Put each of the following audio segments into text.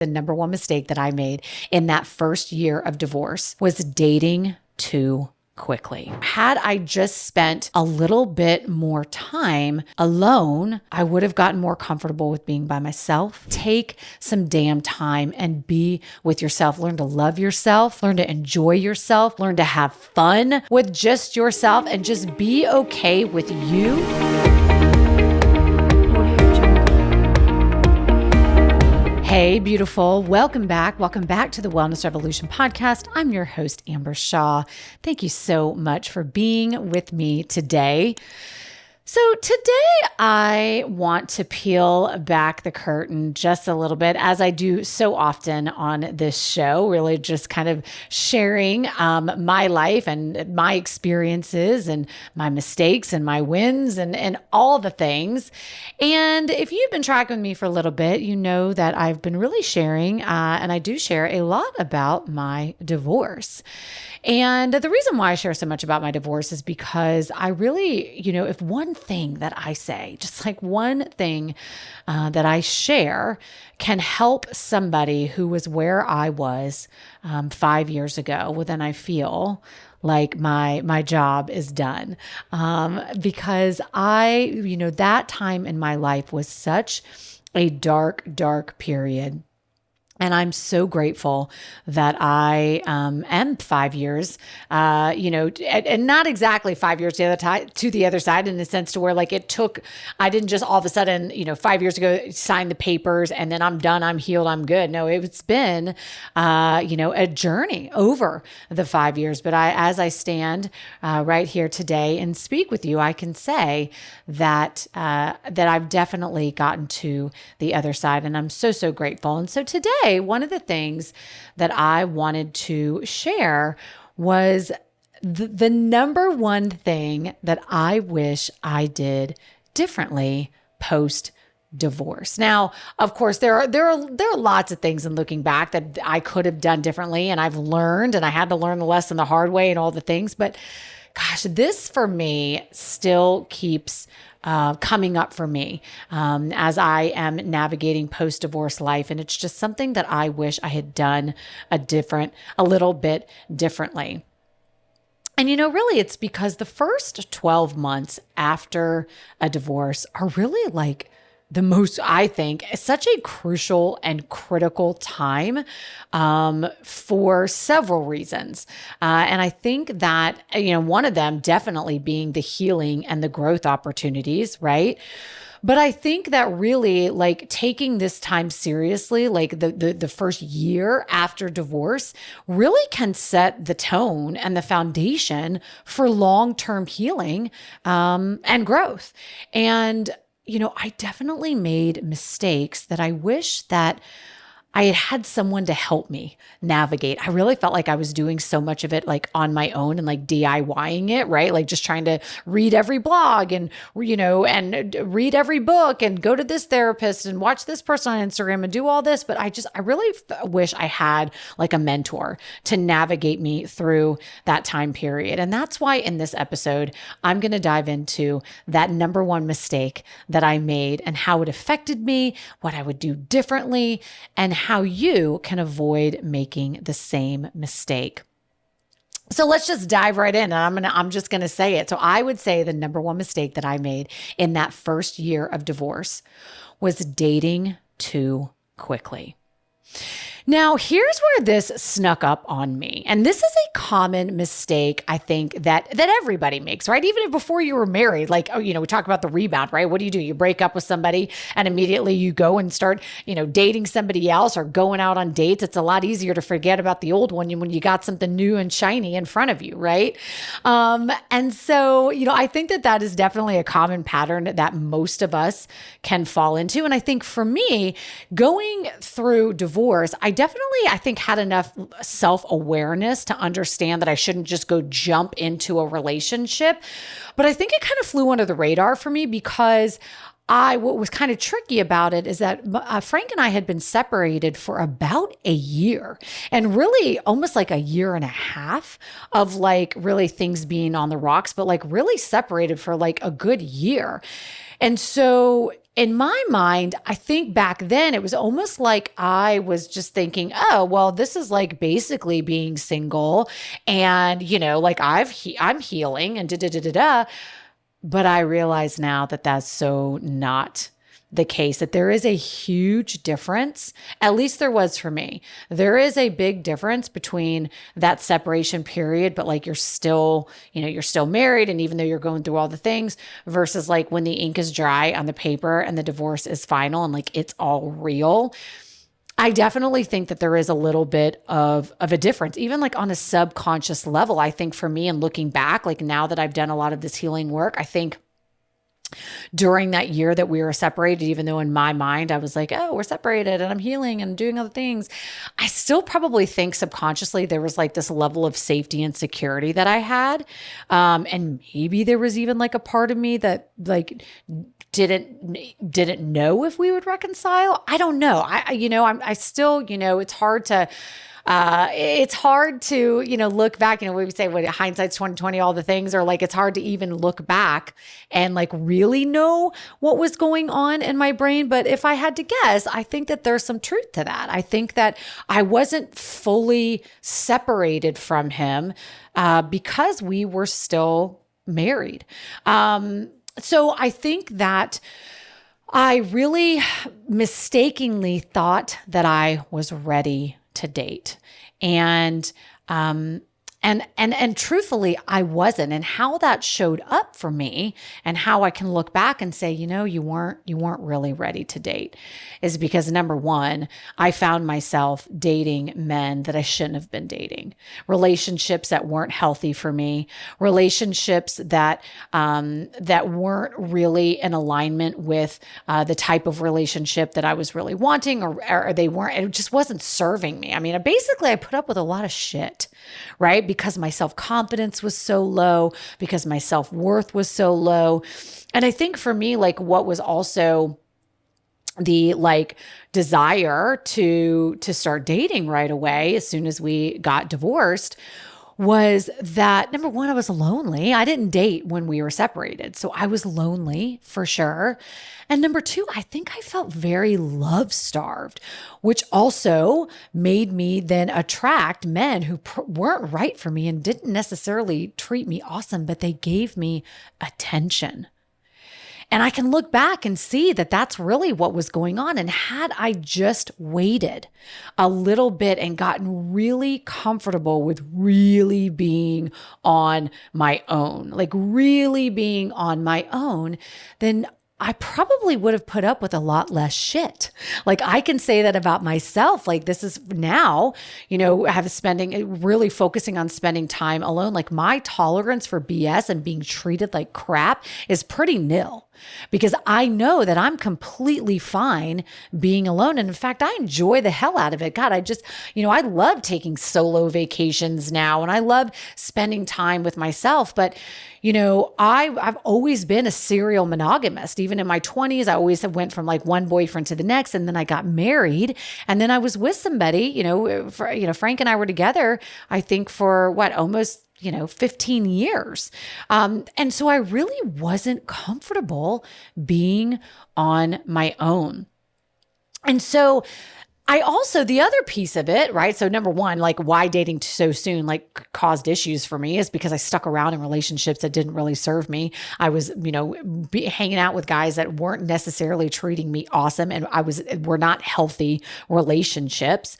The number one mistake that I made in that first year of divorce was dating too quickly. Had I just spent a little bit more time alone, I would have gotten more comfortable with being by myself. Take some damn time and be with yourself. Learn to love yourself, learn to enjoy yourself, learn to have fun with just yourself, and just be okay with you. Hey, beautiful. Welcome back. Welcome back to the Wellness Revolution podcast. I'm your host, Amber Shaw. Thank you so much for being with me today. So today I want to peel back the curtain just a little bit, as I do so often on this show, really just kind of sharing my life and my experiences and my mistakes and my wins and all the things. And if you've been tracking with me for a little bit, you know that I've been really sharing, and I do share a lot about my divorce. And the reason why I share so much about my divorce is because I really, if one thing that I say, just like one thing that I share can help somebody who was where I was 5 years ago, well, then I feel like my job is done. Because that time in my life was such a dark period. And I'm so grateful that I am 5 years, and not exactly 5 years to the other side, in the sense to where like I didn't just all of a sudden, 5 years ago, sign the papers and then I'm done, I'm healed, I'm good. No, it's been, a journey over the 5 years. But as I stand right here today and speak with you, I can say that I've definitely gotten to the other side, and I'm so, so grateful. And so today, one of the things that I wanted to share was the number one thing that I wish I did differently post divorce. Now, of course, there are lots of things in looking back that I could have done differently, and I've learned, and I had to learn the lesson the hard way and all the things. But gosh, this for me still keeps coming up for me as I am navigating post-divorce life. And it's just something that I wish I had done a little bit differently. And really, it's because the first 12 months after a divorce are really like the most, I think, such a crucial and critical time for several reasons. And I think that, one of them definitely being the healing and the growth opportunities, right? But I think that really, like, taking this time seriously, like the first year after divorce, really can set the tone and the foundation for long-term healing and growth. And I definitely made mistakes that I wish that I had someone to help me navigate. I really felt like I was doing so much of it like on my own and like DIYing it, right? Like just trying to read every blog and read every book and go to this therapist and watch this person on Instagram and do all this. But I really wish I had like a mentor to navigate me through that time period. And that's why in this episode, I'm going to dive into that number one mistake that I made and how it affected me, what I would do differently, and how you can avoid making the same mistake. So let's just dive right in, and I'm just going to say it. So I would say the number one mistake that I made in that first year of divorce was dating too quickly. Now, here's where this snuck up on me. And this is a common mistake, I think, that everybody makes, right? Even if before you were married, like, we talk about the rebound, right? What do? You break up with somebody and immediately you go and start, dating somebody else or going out on dates. It's a lot easier to forget about the old one when you got something new and shiny in front of you, right? And so, I think that is definitely a common pattern that most of us can fall into. And I think for me, going through divorce, I think had enough self-awareness to understand that I shouldn't just go jump into a relationship. But I think it kind of flew under the radar for me because what was kind of tricky about it is that Frank and I had been separated for about a year, and really almost like a year and a half of like really things being on the rocks, but like really separated for like a good year. And so in my mind, I think back then it was almost like I was just thinking, oh, well, this is like basically being single and, like I'm healing and da da da da da. But I realize now that that's so not the case, that there is a huge difference. At least there was for me. There is a big difference between that separation period, but like you're still married. And even though you're going through all the things versus like when the ink is dry on the paper and the divorce is final and like it's all real. I definitely think that there is a little bit of a difference, even like on a subconscious level. I think for me and looking back, like now that I've done a lot of this healing work, I think during that year that we were separated, even though in my mind I was like, oh, we're separated and I'm healing and doing other things, I still probably think subconsciously there was like this level of safety and security that I had. And maybe there was even like a part of me that like didn't know if we would reconcile. I don't know. I still, it's hard to, look back, we would say what hindsight's 2020, all the things are like, it's hard to even look back and like really know what was going on in my brain. But if I had to guess, I think that there's some truth to that. I think that I wasn't fully separated from him, because we were still married. So I think that I really mistakenly thought that I was ready to date. And truthfully, I wasn't. And how that showed up for me and how I can look back and say, you weren't really ready to date is because number one, I found myself dating men that I shouldn't have been dating, relationships that weren't healthy for me, relationships that weren't really in alignment with the type of relationship that I was really wanting, or they weren't, it just wasn't serving me. I mean, I put up with a lot of shit, right? Because my self-confidence was so low, because my self-worth was so low. And I think for me, like what was also the like desire to start dating right away as soon as we got divorced was that number one, I was lonely. I didn't date when we were separated. So I was lonely for sure. And number two, I think I felt very love starved, which also made me then attract men who weren't right for me and didn't necessarily treat me awesome, but they gave me attention. And I can look back and see that that's really what was going on. And had I just waited a little bit and gotten really comfortable with really being on my own, then I probably would have put up with a lot less shit. Like I can say that about myself. Like this is now, really focusing on spending time alone. Like my tolerance for BS and being treated like crap is pretty nil. Because I know that I'm completely fine being alone. And in fact, I enjoy the hell out of it. God, I love taking solo vacations now and I love spending time with myself. But, I've always been a serial monogamist. Even in my 20s, I always went from like one boyfriend to the next. And then I got married and then I was with somebody, Frank and I were together, I think for almost 15 years. And so I really wasn't comfortable being on my own. And so the other piece of it, right? So number one, like why dating so soon, like caused issues for me is because I stuck around in relationships that didn't really serve me. I was, hanging out with guys that weren't necessarily treating me awesome. And were not healthy relationships.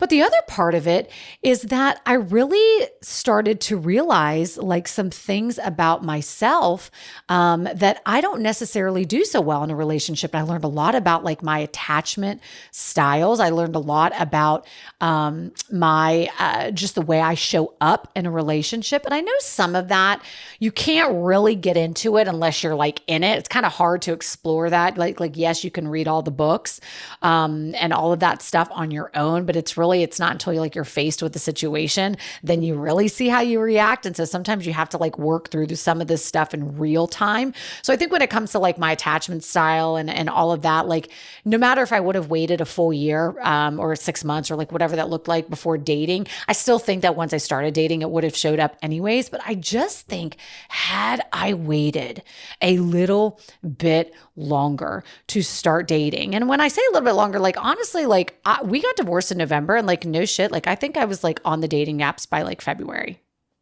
But the other part of it is that I really started to realize like some things about myself that I don't necessarily do so well in a relationship. I learned a lot about like my attachment styles. I learned a lot about my just the way I show up in a relationship. And I know some of that you can't really get into it unless you're like in it. It's kind of hard to explore that. Like yes, you can read all the books and all of that stuff on your own, but it's not until you're faced with the situation, then you really see how you react. And so sometimes you have to like work through some of this stuff in real time. So I think when it comes to like my attachment style and all of that, like no matter if I would have waited a full year or 6 months or like whatever that looked like before dating. I still think that once I started dating, it would have showed up anyways. But I just think had I waited a little bit longer to start dating. And when I say a little bit longer, like honestly, like we got divorced in November and like no shit, like I think I was like on the dating apps by like February.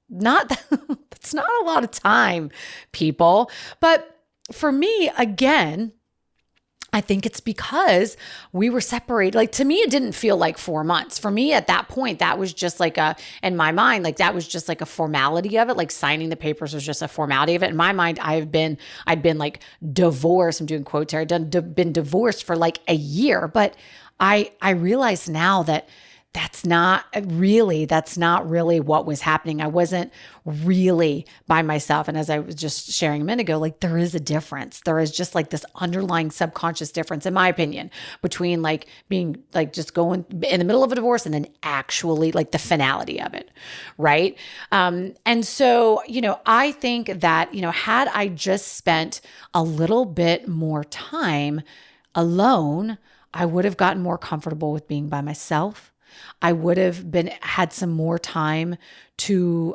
Not that's not a lot of time, people. But for me, again, I think it's because we were separated. Like to me, it didn't feel like 4 months. For me at that point, that was just like in my mind, like that was just like a formality of it. Like signing the papers was just a formality of it. In my mind, I'd been like divorced. I'm doing quotes here. Been divorced for like a year. But I realize now that that's not really what was happening. I wasn't really by myself. And as I was just sharing a minute ago, like there is a difference. There is just like this underlying subconscious difference, in my opinion, between like being like just going in the middle of a divorce and then actually like the finality of it. Right. And so, I think that, had I just spent a little bit more time alone, I would have gotten more comfortable with being by myself. I would have had some more time to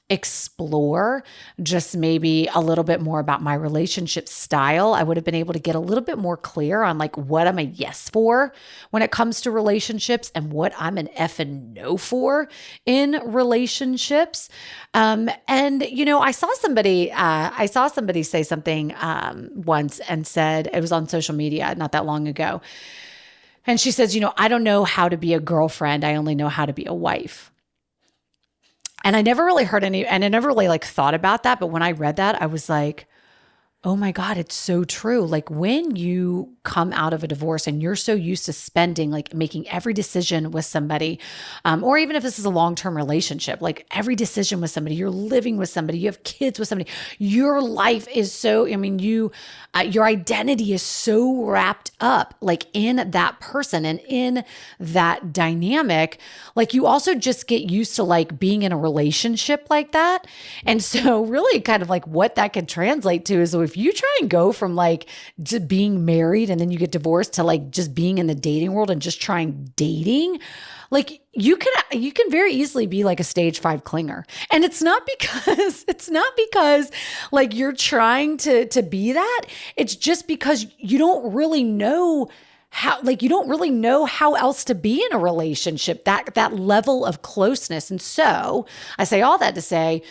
explore just maybe a little bit more about my relationship style. I would have been able to get a little bit more clear on like what I'm a yes for when it comes to relationships and what I'm an F and no for in relationships. And I saw somebody say something once and said, it was on social media not that long ago. And she says, I don't know how to be a girlfriend. I only know how to be a wife. And I never really heard and I never really like thought about that. But when I read that, I was like, oh my God, it's so true. Like when you come out of a divorce and you're so used to spending, like making every decision with somebody, or even if this is a long-term relationship, like every decision with somebody, you're living with somebody, you have kids with somebody, your life is so, your identity is so wrapped up like in that person and in that dynamic. Like you also just get used to like being in a relationship like that. And so really kind of like what that can translate to is if you try and go from like just being married and then you get divorced to like just being in the dating world and just trying dating, like you can very easily be like a stage 5 clinger. And it's not because like you're trying to be that. It's just because you don't really know how else to be in a relationship, that level of closeness. And so I say all that to say,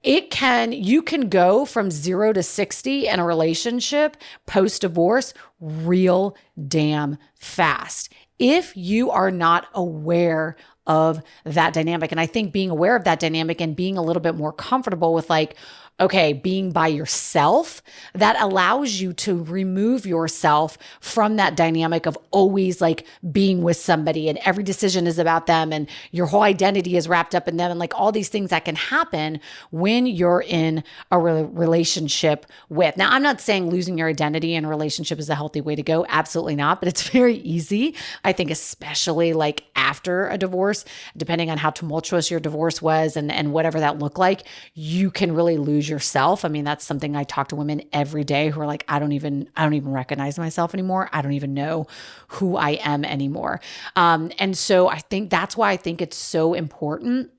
you can go from 0 to 60 in a relationship post-divorce real damn fast if you are not aware of that dynamic. And I think being aware of that dynamic and being a little bit more comfortable with like, okay, being by yourself, that allows you to remove yourself from that dynamic of always like being with somebody and every decision is about them and your whole identity is wrapped up in them and like all these things that can happen when you're in a relationship with. Now, I'm not saying losing your identity in a relationship is a healthy way to go. Absolutely not. But it's very easy. I think especially like after a divorce, depending on how tumultuous your divorce was and whatever that looked like, you can really lose yourself. I mean, that's something I talk to women every day who are like, I don't even recognize myself anymore. I don't even know who I am anymore. And so I think that's why I think it's so important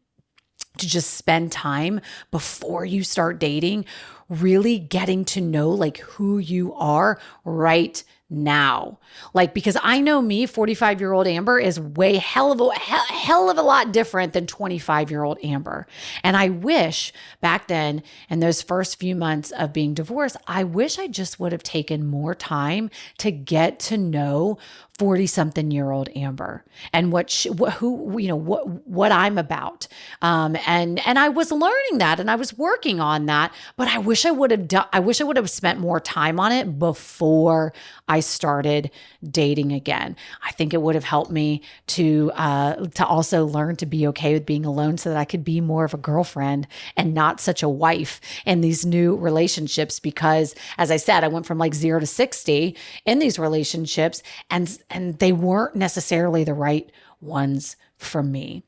to just spend time before you start dating, really getting to know like who you are right now. Like, because I know me, 45-year-old Amber is way hell of a lot different than 25-year-old Amber. And I wish back then in those first few months of being divorced, I wish I just would have taken more time to get to know 40-something-year-old Amber and what I'm about. And I was learning that and I was working on that, but I wish I would have spent more time on it before I started dating again. I think it would have helped me to also learn to be okay with being alone so that I could be more of a girlfriend and not such a wife in these new relationships. Because as I said, I went from like 0 to 60 in these relationships and they weren't necessarily the right ones for me.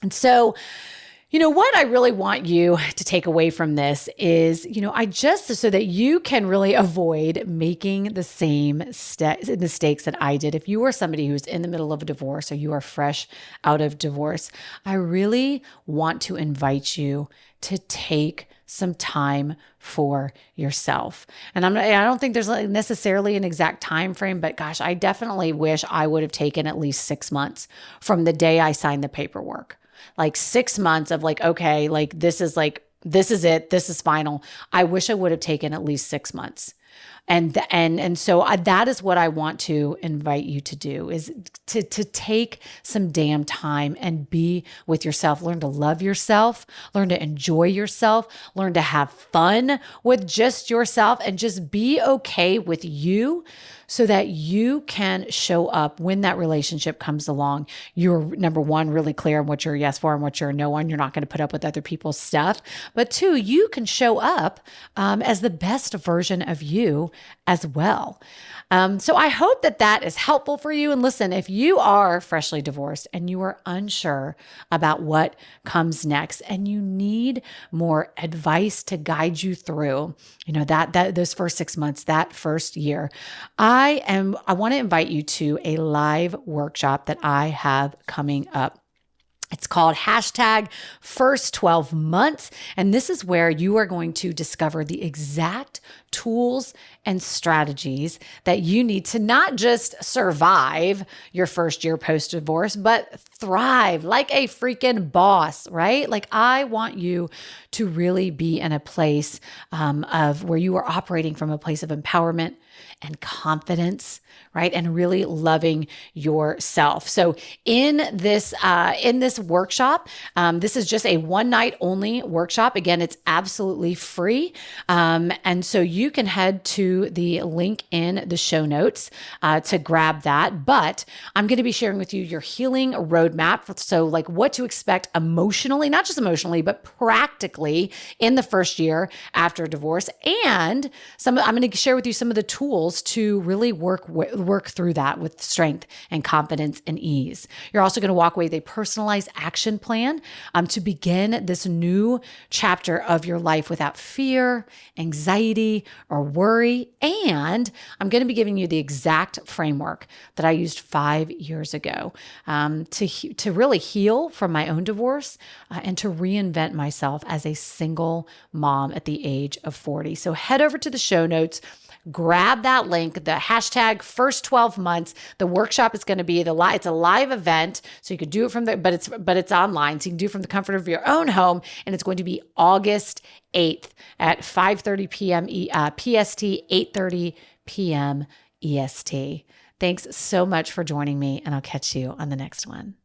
And so, What I really want you to take away from this is, I just, so that you can really avoid making the same mistakes that I did. If you are somebody who's in the middle of a divorce or you are fresh out of divorce, I really want to invite you to take some time for yourself. And I don't think there's necessarily an exact time frame, but gosh, I definitely wish I would have taken at least 6 months from the day I signed the paperwork. Like 6 months of okay, this is it. This is final. I wish I would have taken at least 6 months. And so that is what I want to invite you to do, is to take some damn time and be with yourself. Learn to love yourself, learn to enjoy yourself, learn to have fun with just yourself, and just be okay with you so that you can show up when that relationship comes along. You're, number one, really clear on what you're a yes for and what you're a no on. You're not going to put up with other people's stuff. But two, you can show up as the best version of you as well. So I hope that is helpful for you. And listen, if you are freshly divorced and you are unsure about what comes next and you need more advice to guide you through, those first 6 months, that first year, I want to invite you to a live workshop that I have coming up. It's called #First 12 Months. And this is where you are going to discover the exact tools and strategies that you need to not just survive your first year post-divorce, but thrive like a freaking boss, right? I want you to really be in a place of where you are operating from a place of empowerment and confidence, right? And really loving yourself. So in this workshop, this is just a one night only workshop. Again, it's absolutely free. And so you can head to the link in the show notes to grab that. But I'm going to be sharing with you your healing roadmap. So what to expect emotionally, not just emotionally, but practically in the first year after divorce. And I'm going to share with you some of the tools to really work through that with strength and confidence and ease. You're also going to walk away with a personalized action plan to begin this new chapter of your life without fear, anxiety, or worry. And I'm going to be giving you the exact framework that I used 5 years ago to really heal from my own divorce and to reinvent myself as a single mom at the age of 40. So head over to the show notes. Grab that link, the #First 12 Months. The workshop is going to be it's a live event, so you could do it from but it's online, so you can do it from the comfort of your own home. And it's going to be August 8th at 5:30 p.m. PST, 8:30 p.m. EST. Thanks so much for joining me, and I'll catch you on the next one.